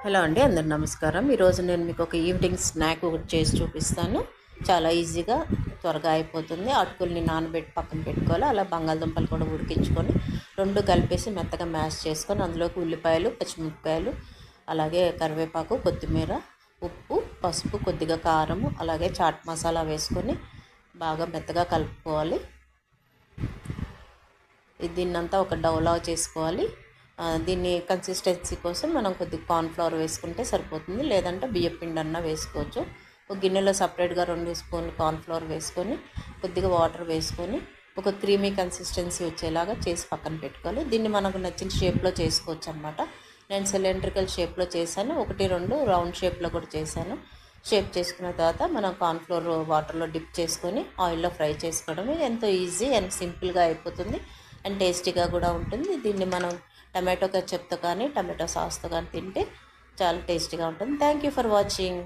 Hello అండి, అందరు నమస్కారం. ఈరోజు నేను మీకు ఒక ఈవినింగ్ స్నాక్ ఒకటి చేసి చూపిస్తాను. చాలా ఈజీగా త్వరగా అయిపోతుంది. అటుకుల్ని నానబెట్టి పక్కన పెట్టుకోవాలి. అలా బంగాళదుంపలు కూడా ఉడికించుకొని రెండు కలిపేసి మెత్తగా మ్యాష్ చేసుకొని అందులోకి ఉల్లిపాయలు, పచ్చిమిరపకాయలు, అలాగే కరివేపాకు, కొత్తిమీర, ఉప్పు, పసుపు, కొద్దిగా కారము, అలాగే చాట్ మసాలా వేసుకొని బాగా మెత్తగా కలుపుకోవాలి. దీన్నంతా ఒక డౌలా చేసుకోవాలి. దీన్ని కన్సిస్టెన్సీ కోసం మనం కొద్దిగా కార్న్ఫ్లవర్ వేసుకుంటే సరిపోతుంది, లేదంటే బియ్యం పిండి అన్నా వేసుకోవచ్చు. ఒక గిన్నెలో సపరేట్గా 2 స్పూన్లు కార్న్ఫ్లవర్ వేసుకొని కొద్దిగా వాటర్ వేసుకొని ఒక క్రీమీ కన్సిస్టెన్సీ వచ్చేలాగా చేసి పక్కన పెట్టుకోవాలి. దీన్ని మనకు నచ్చిన షేప్లో చేసుకోవచ్చు అనమాట. నేను సిలిండ్రికల్ షేప్లో చేశాను, 1-2 రౌండ్ షేప్లో కూడా చేశాను. షేప్ చేసుకున్న తర్వాత మనం కార్న్ఫ్లవర్ వాటర్లో డిప్ చేసుకొని ఆయిల్లో ఫ్రై చేసుకోవడమే. ఎంతో ఈజీ అండ్ సింపుల్గా అయిపోతుంది అండ్ టేస్టీగా కూడా ఉంటుంది. దీన్ని మనం టమాటో కెచప్తో కానీ టమాటో సాస్తో కానీ తింటే చాలా టేస్టీగా ఉంటుంది. Thank you for watching.